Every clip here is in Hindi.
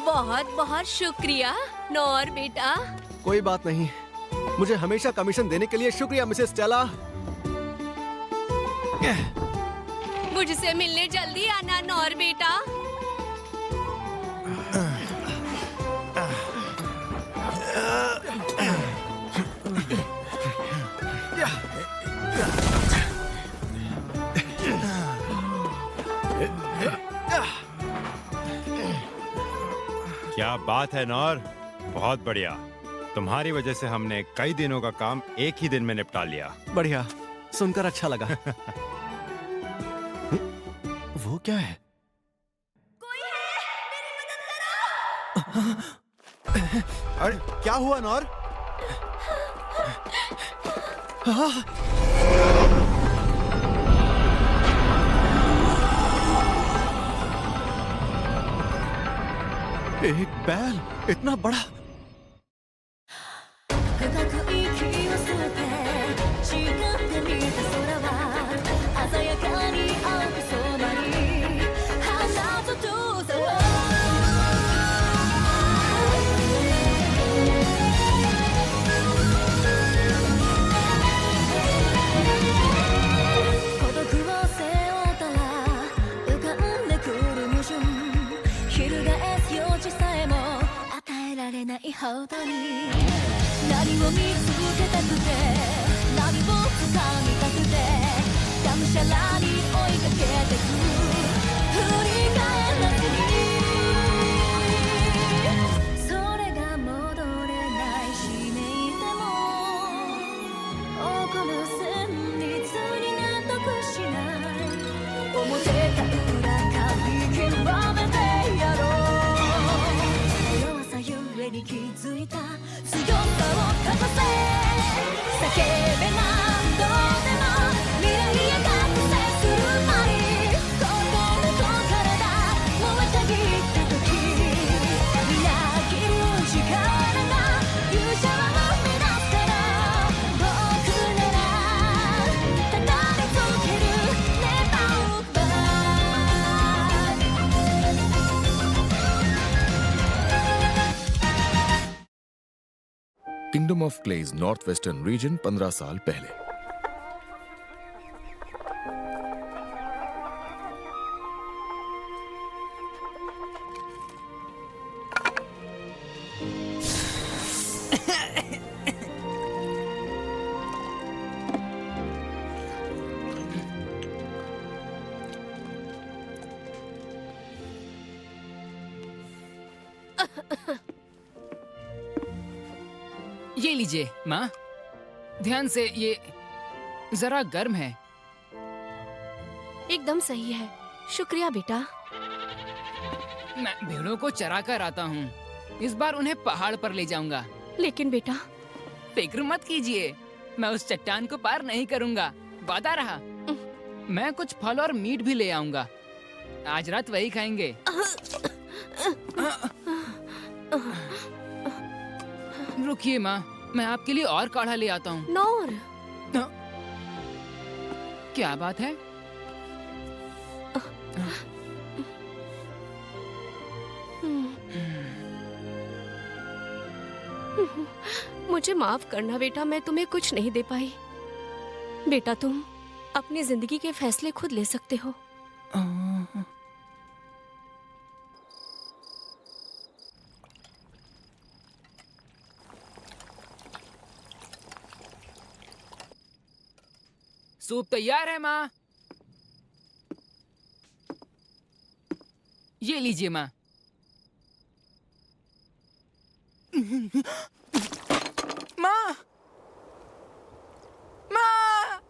बहुत बहुत शुक्रिया नौर बेटा। कोई बात नहीं, मुझे हमेशा कमीशन देने के लिए शुक्रिया मिसेस स्टेला। मुझसे मिलने जल्दी आना नौर बेटा। क्या बात है नौर, बहुत बढ़िया। तुम्हारी वजह से हमने कई दिनों का काम एक ही दिन में निपटा लिया। बढ़िया, सुनकर अच्छा लगा। वो क्या है? कोई है? मेरी मदद करो। अरे क्या हुआ नौर? एक बैल इतना बड़ा। Kingdom of clays north western region 15 साल पहले। ये लीजिए माँ, ध्यान से, ये जरा गर्म है। एकदम सही है, शुक्रिया बेटा। मैं भेड़ों को चरा कर आता हूँ, इस बार उन्हें पहाड़ पर ले जाऊंगा। लेकिन बेटा, फिक्र मत कीजिए, मैं उस चट्टान को पार नहीं करूंगा, वादा रहा। मैं कुछ फल और मीट भी ले आऊंगा, आज रात वही खाएंगे। रुकिए माँ, मैं आपके लिए और काढ़ा ले आता हूँ। नौर, क्या बात है? मुझे माफ करना बेटा, मैं तुम्हें कुछ नहीं दे पाई। बेटा, तुम अपनी जिंदगी के फैसले खुद ले सकते हो। सूप तैयार है माँ। ये लीजिए माँ। माँ, माँ।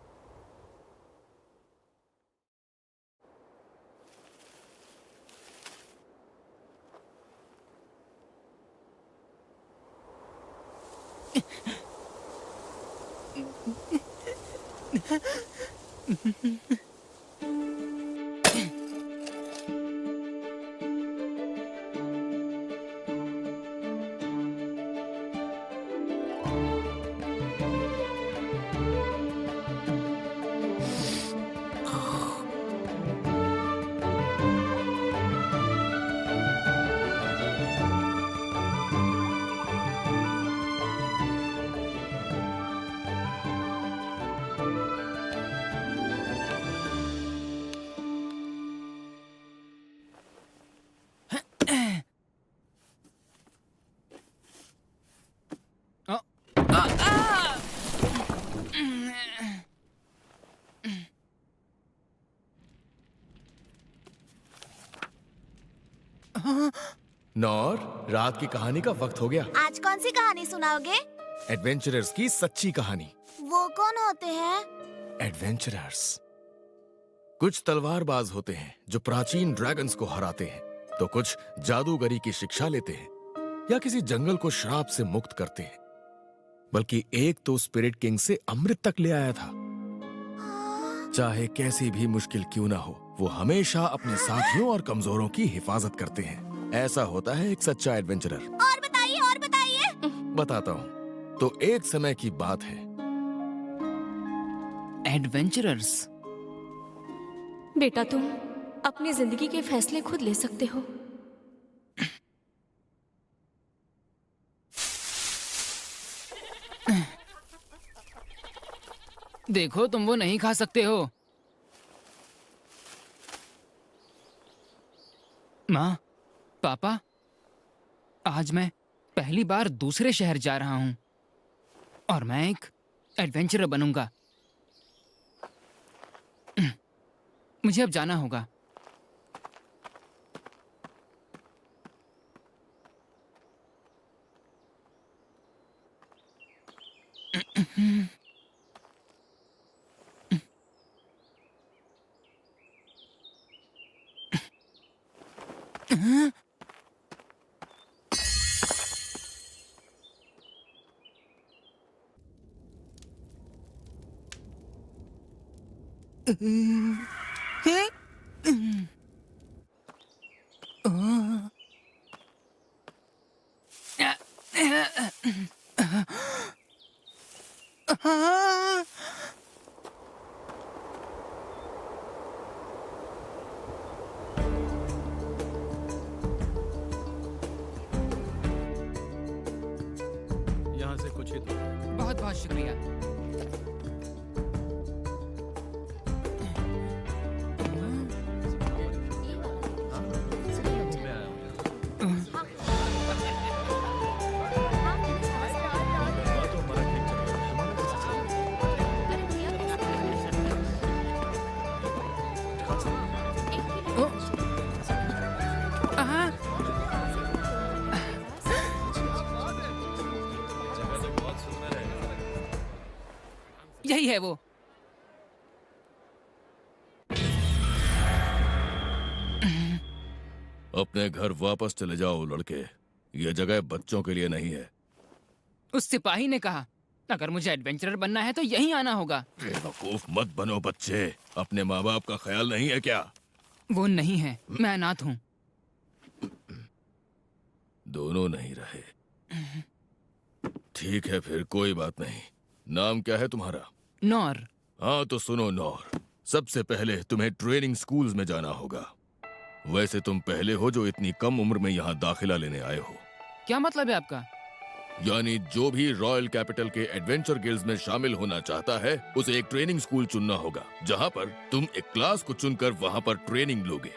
नौर, रात की कहानी का वक्त हो गया। आज कौन सी कहानी सुनाओगे? एडवेंचरर्स की सच्ची कहानी। वो कौन होते हैं? एडवेंचरर्स कुछ तलवारबाज होते हैं जो प्राचीन ड्रैगन्स को हराते हैं, तो कुछ जादूगरी की शिक्षा लेते हैं या किसी जंगल को श्राप से मुक्त करते हैं। बल्कि एक तो स्पिरिट किंग से अमृत तक ले आया था। चाहे कैसी भी मुश्किल क्यों ना हो, वो हमेशा अपने साथियों और कमजोरों की हिफाजत करते हैं। ऐसा होता है एक सच्चा एडवेंचरर। और बताइए, और बताइए। बताता हूँ। तो एक समय की बात है। एडवेंचरर्स। बेटा तुम अपनी जिंदगी के फैसले खुद ले सकते हो। देखो, तुम वो नहीं खा सकते हो। माँ, पापा, आज मैं पहली बार दूसरे शहर जा रहा हूँ और मैं एक एडवेंचरर बनूंगा। मुझे अब जाना होगा। यहाँ से कुछ ही दूर है। बहुत बहुत शुक्रिया। यही है वो। अपने घर वापस चले जाओ लड़के, ये जगह बच्चों के लिए नहीं है। उस सिपाही ने कहा अगर मुझे एडवेंचरर बनना है तो यहीं आना होगा। बेवकूफ मत बनो बच्चे, अपने माँ बाप का ख्याल नहीं है क्या? वो नहीं है, मैं अनाथ हूँ। दोनों नहीं रहे। ठीक है फिर, कोई बात नहीं। नाम क्या है तुम्हारा? नौर। हाँ तो सुनो नौर, सबसे पहले तुम्हें ट्रेनिंग स्कूल्स में जाना होगा। वैसे तुम पहले हो जो इतनी कम उम्र में यहाँ दाखिला लेने आए हो। क्या मतलब है आपका? यानी जो भी रॉयल कैपिटल के एडवेंचर गिल्ड्स में शामिल होना चाहता है, उसे एक ट्रेनिंग स्कूल चुनना होगा, जहाँ पर तुम एक क्लास को चुनकर वहाँ पर ट्रेनिंग लोगे।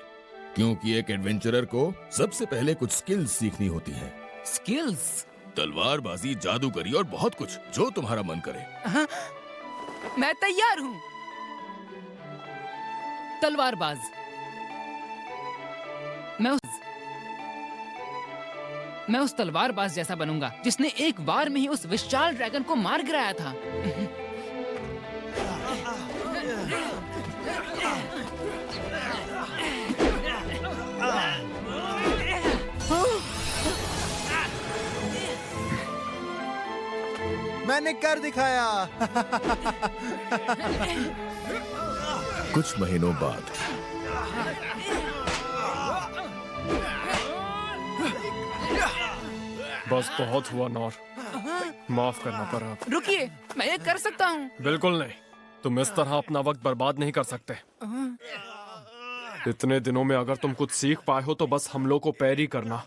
क्योंकि एक एडवेंचरर को सबसे पहले कुछ स्किल्स सीखनी होती हैं। स्किल्स? तलवारबाजी, जादूगरी और बहुत कुछ, जो तुम्हारा मन करे। हाँ, मैं तैयार हूँ। तलवारबाज। मैं उस तलवारबाज जैसा बनूंगा जिसने एक बार में ही उस विशाल ड्रैगन को मार गिराया था। मैंने कर दिखाया। कुछ महीनों बाद बस बहुत हुआ नौर, माफ करना पड़ा। अब रुकिए, मैं ये कर सकता हूँ। बिल्कुल नहीं, तुम इस तरह अपना वक्त बर्बाद नहीं कर सकते। इतने दिनों में अगर तुम कुछ सीख पाए हो तो बस हमलों को पैर ही करना।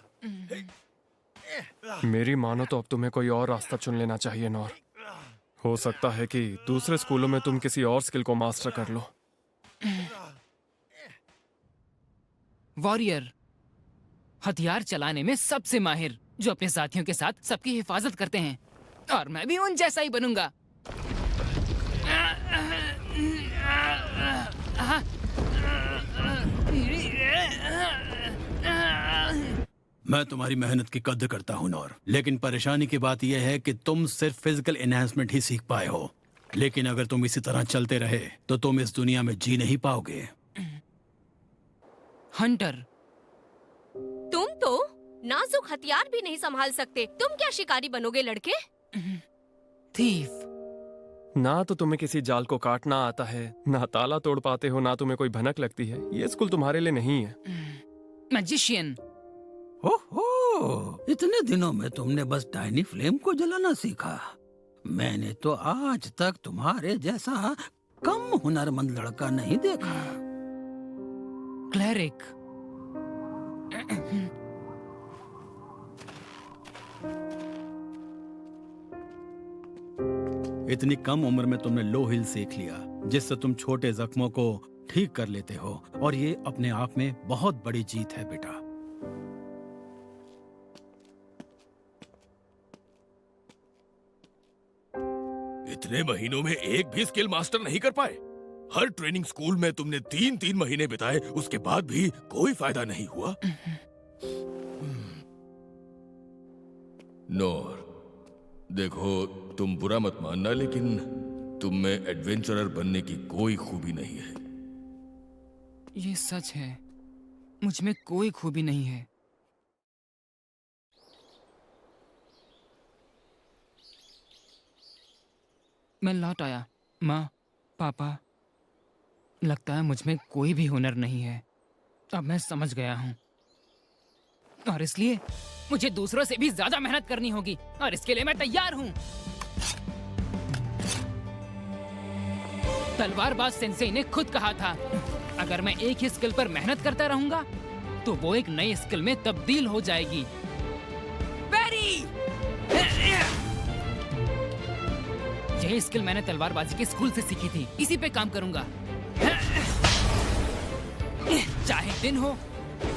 मेरी मानो तो अब तुम्हें कोई और रास्ता चुन लेना चाहिए नौर। हो सकता है कि दूसरे स्कूलों में तुम किसी और स्किल को मास्टर कर लो। वॉरियर, हथियार चलाने में सबसे माहिर, जो अपने साथियों के साथ सबकी हिफाजत करते हैं। और मैं भी उन जैसा ही बनूंगा। मैं तुम्हारी मेहनत की कद्र करता हूँ नौर, लेकिन परेशानी की बात यह है कि तुम सिर्फ फिजिकल एनहांसमेंट ही सीख पाए हो। लेकिन अगर तुम इसी तरह चलते रहे तो तुम इस दुनिया में जी नहीं पाओगे। हंटर, तुम तो नाजुक हथियार भी नहीं संभाल सकते, तुम क्या शिकारी बनोगे लड़के? थीफ। ना तो तुम्हें किसी जाल को काटना आता है, ना ताला तोड़ पाते हो, ना तुम्हें कोई भनक लगती है। ये स्कूल तुम्हारे लिए नहीं है। मैजिशियन। ओहो, इतने दिनों में तुमने बस टाइनी फ्लेम को जलाना सीखा। मैंने तो आज तक तुम्हारे जैसा कम हुनरमंद लड़का नहीं देखा। क्लेरिक। इतनी कम उम्र में तुमने लो हिल सीख लिया, जिससे तुम छोटे जख्मों को ठीक कर लेते हो, और ये अपने आप में बहुत बड़ी जीत है बेटा। इतने महीनों में एक भी स्किल मास्टर नहीं कर पाए। हर ट्रेनिंग स्कूल में तुमने 3-3 महीने बिताए, उसके बाद भी कोई फायदा नहीं हुआ। नोर, देखो, तुम बुरा मत मानना, लेकिन तुम में एडवेंचरर बनने की कोई खूबी नहीं है। ये सच है, मुझ में कोई खूबी नहीं है। मैं लौट आया। माँ, पापा, लगता है मुझ में कोई भी हुनर नहीं है। अब मैं समझ गया हूँ, और इसलिए मुझे दूसरों से भी ज्यादा मेहनत करनी होगी, और इसके लिए मैं तैयार हूँ। तलवारबाज सेंसेई ने खुद कहा था, अगर मैं एक ही स्किल पर मेहनत करता रहूंगा तो वो एक नई स्किल में तब्दील हो जाएगी। बैरी! यही स्किल मैंने तलवारबाजी के स्कूल से सीखी थी, इसी पे काम करूंगा। चाहे दिन हो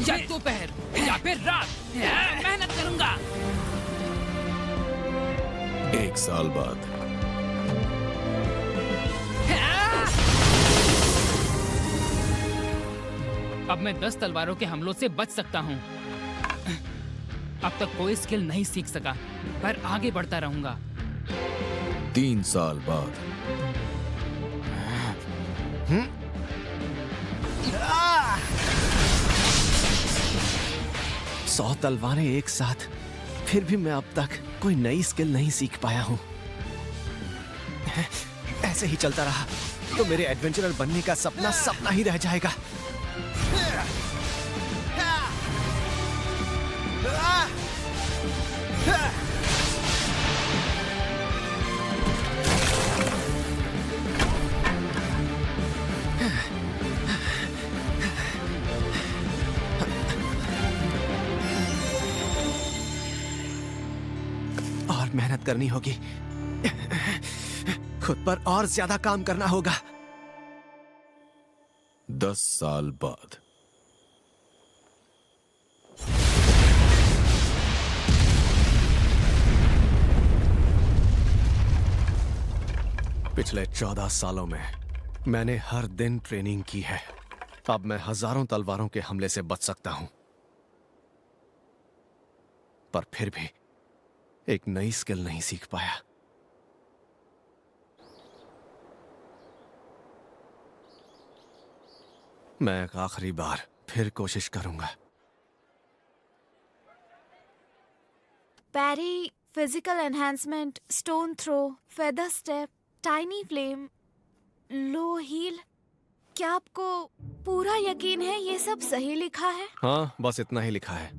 या दोपहर या फिर रात, मेहनत करूंगा। 1 साल बाद अब मैं 10 तलवारों के हमलों से बच सकता हूँ। अब तक कोई स्किल नहीं सीख सका, पर आगे बढ़ता रहूंगा। 3 साल बाद 100 तलवारें एक साथ, फिर भी मैं अब तक कोई नई स्किल नहीं सीख पाया हूँ। ऐसे ही चलता रहा तो मेरे एडवेंचरर बनने का सपना सपना ही रह जाएगा। और मेहनत करनी होगी, खुद पर और ज्यादा काम करना होगा। 10 साल बाद पिछले 14 सालों में मैंने हर दिन ट्रेनिंग की है। अब मैं हजारों तलवारों के हमले से बच सकता हूं, पर फिर भी एक नई स्किल नहीं सीख पाया। मैं एक आखिरी बार फिर कोशिश करूंगा। Parry, physical enhancement, stone throw, feather step, tiny flame, low heal. क्या आपको पूरा यकीन है ये सब सही लिखा है? हाँ, बस इतना ही लिखा है।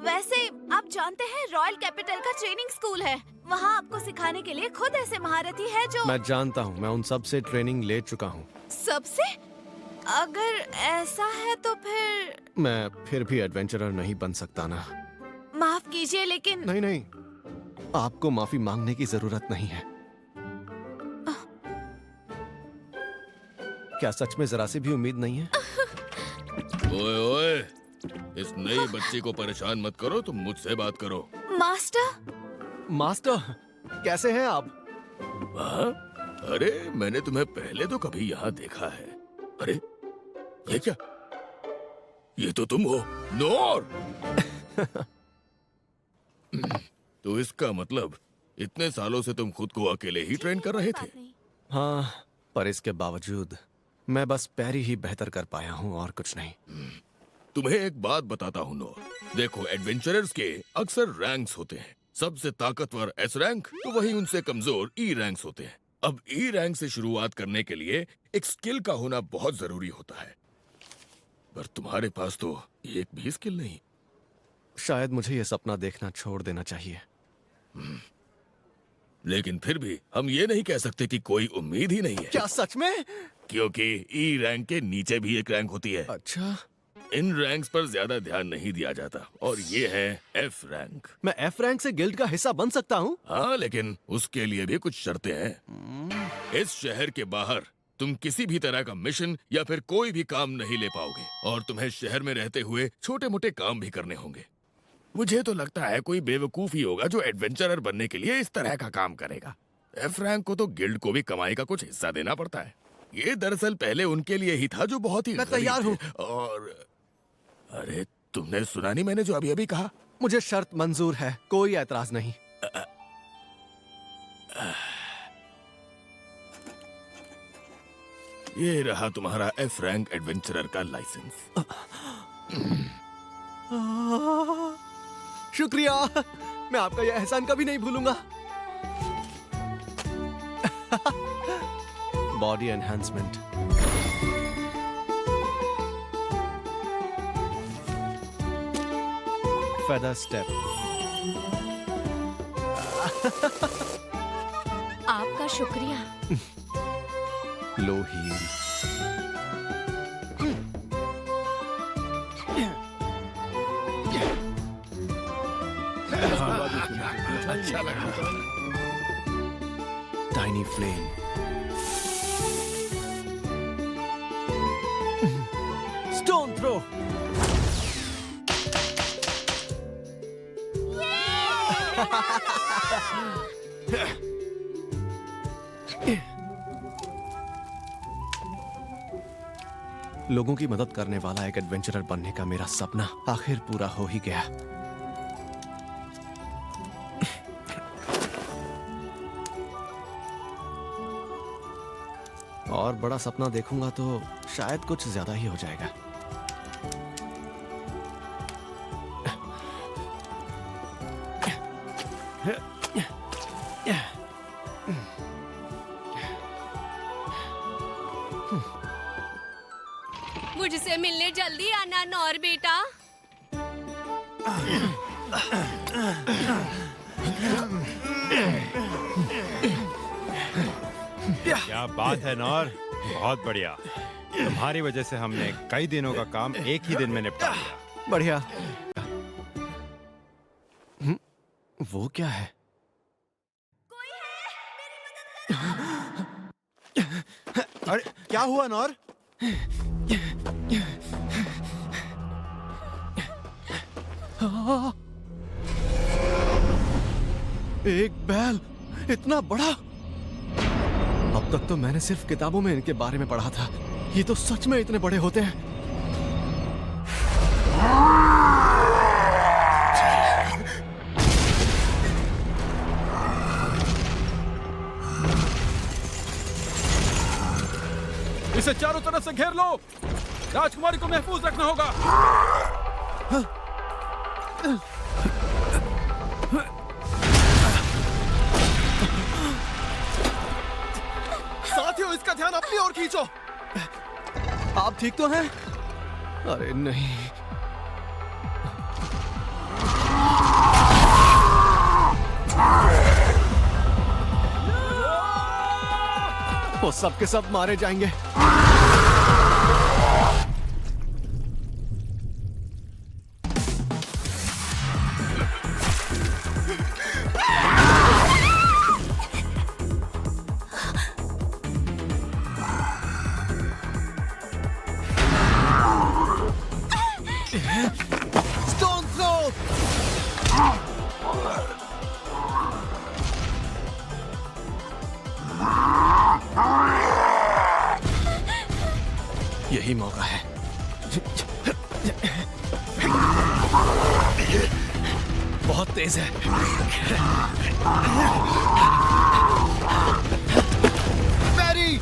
वैसे आप जानते हैं रॉयल कैपिटल का ट्रेनिंग स्कूल है, वहाँ आपको सिखाने के लिए खुद ऐसे महारथी है जो। मैं जानता हूँ, मैं उन सब से ट्रेनिंग ले चुका हूँ। सबसे? अगर ऐसा है तो फिर मैं फिर भी एडवेंचरर नहीं बन सकता ना। माफ कीजिए, लेकिन नहीं नहीं, आपको माफी मांगने की जरूरत नहीं है। क्या सच में जरा सी भी उम्मीद नहीं है? ओए ओए, इस नई बच्ची को परेशान मत करो, तुम मुझसे बात करो। मास्टर। मास्टर, कैसे हैं आप? हाँ? अरे, मैंने तुम्हें पहले तो कभी यहाँ देखा है। अरे, ये क्या? ये तो तुम हो, नोर। तो इसका मतलब इतने सालों से तुम खुद को अकेले ही ट्रेन कर रहे थे? हाँ, पर इसके बावजूद मैं बस पैरी ही बेहतर कर पाया हूँ और कुछ नहीं। तुम्हें एक बात बताता हूँ नोर, देखो एडवेंचरर्स के अक्सर रैंक्स होते हैं। सबसे ताकतवर एस रैंक तो वही उनसे कमजोर ई रैंक्स होते हैं। अब ई रैंक से शुरुआत करने के लिए एक स्किल का होना बहुत जरूरी होता है, पर तुम्हारे पास तो एक भी स्किल नहीं। शायद मुझे ये सपना देखना छोड़ देना चाहिए। लेकिन फिर भी हम ये नहीं कह सकते कि कोई उम्मीद ही नहीं है। क्या सच में? क्योंकि ई रैंक के नीचे भी एक रैंक होती है। अच्छा, इन रैंक्स पर ज्यादा ध्यान नहीं दिया जाता, और ये है एफ रैंक। मैं एफ रैंक से गिल्ड का हिस्सा बन सकता हूँ? हाँ, लेकिन उसके लिए भी कुछ शर्तें हैं। इस शहर के बाहर तुम किसी भी तरह का मिशन या फिर कोई भी काम नहीं ले पाओगे, और तुम्हें शहर में रहते हुए छोटे मोटे काम भी करने होंगे। मुझे तो लगता है कोई बेवकूफ ही होगा जो एडवेंचरर बनने के लिए इस तरह का काम करेगा। एफ रैंक को तो गिल्ड को भी कमाई का कुछ हिस्सा देना पड़ता है। ये दरअसल पहले उनके लिए ही था जो बहुत ही मैं गरीब तैयार हूँ। थे। और अरे, तुमने सुना नहीं मैंने जो अभी अभी कहा? मुझे शर्त मंजूर है, कोई ऐतराज नहीं। ये रहा तुम्हारा एफ रैंक एडवेंचरर का लाइसेंस। शुक्रिया, मैं आपका यह एहसान कभी नहीं भूलूंगा। Body enhancement, feather step. आपका शुक्रिया। लो हील, अच्छा लगा। टाइनी फ्लेम, स्टोन थ्रो, लोगों की मदद करने वाला एक एडवेंचरर बनने का मेरा सपना आखिर पूरा हो ही गया। और बड़ा सपना देखूंगा तो शायद कुछ ज्यादा ही हो जाएगा। मुझसे मिलने जल्दी आना नौर बेटा। क्या बात है नौर, बहुत बढ़िया। तुम्हारी वजह से हमने कई दिनों का काम एक ही दिन में निपटा लिया। बढ़िया। वो क्या है? अरे क्या हुआ नौर? एक बैल इतना बड़ा! अब तक तो मैंने सिर्फ किताबों में इनके बारे में पढ़ा था, ये तो सच में इतने बड़े होते हैं। इसे चारों तरफ से घेर लो। राजकुमारी को महफूज रखना होगा। साथियों, इसका ध्यान अपनी ओर खींचो। आप ठीक तो हैं? अरे नहीं। वो सब के सब मारे जाएंगे। Stone throw! यही मौका है। बहुत तेज है। मैरी!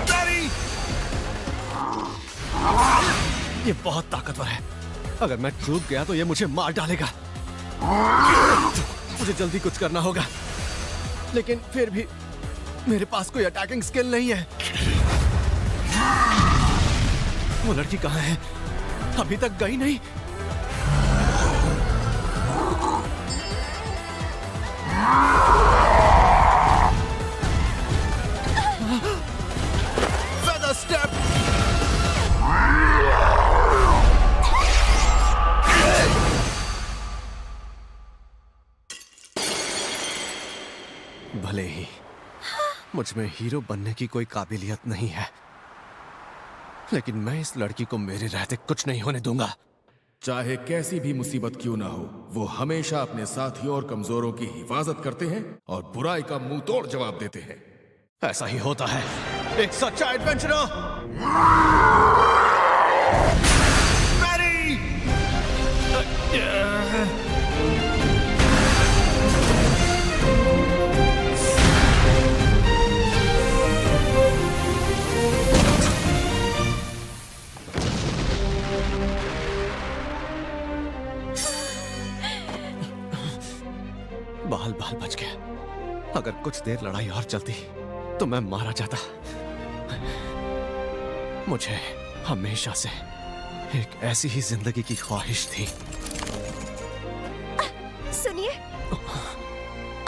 मैरी! ये बहुत ताकतवर है। अगर मैं चूक गया तो ये मुझे मार डालेगा। मुझे जल्दी कुछ करना होगा, लेकिन फिर भी मेरे पास कोई अटैकिंग स्किल नहीं है। वो लड़की कहाँ है? अभी तक गई नहीं। Feather step! भले ही मुझ में हीरो बनने की कोई काबिलियत नहीं है, लेकिन मैं इस लड़की को मेरे रहते कुछ नहीं होने दूंगा। चाहे कैसी भी मुसीबत क्यों ना हो, वो हमेशा अपने साथियों और कमजोरों की हिफाजत करते हैं और बुराई का मुंह तोड़ जवाब देते हैं। ऐसा ही होता है एक सच्चा एडवेंचरर। मैरी! बाल बाल बच गया। अगर कुछ देर लड़ाई और चलती तो मैं मारा जाता। मुझे हमेशा से एक ऐसी ही जिंदगी की ख्वाहिश थी। सुनिए,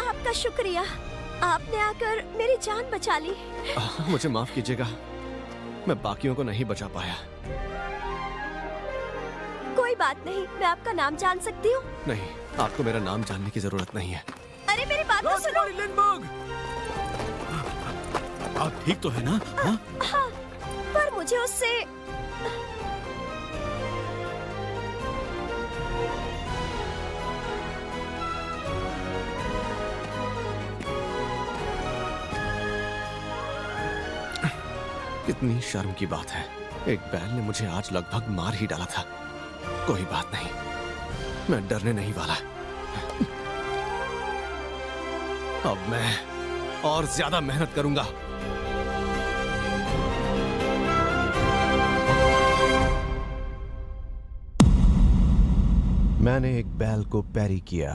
आपका शुक्रिया, आपने आकर मेरी जान बचा ली। मुझे माफ कीजिएगा, मैं बाकियों को नहीं बचा पाया। कोई बात नहीं, मैं आपका नाम जान सकती हूँ? नहीं, आपको मेरा नाम जानने की जरूरत नहीं है। अरे मेरी बात तो सुनो। आप ठीक तो है ना? हाँ? हाँ, पर मुझे उससे कितनी शर्म की बात है। एक बैल ने मुझे आज लगभग मार ही डाला था। कोई बात नहीं, मैं डरने नहीं वाला। अब मैं और ज्यादा मेहनत करूंगा। मैंने एक बैल को पैरी किया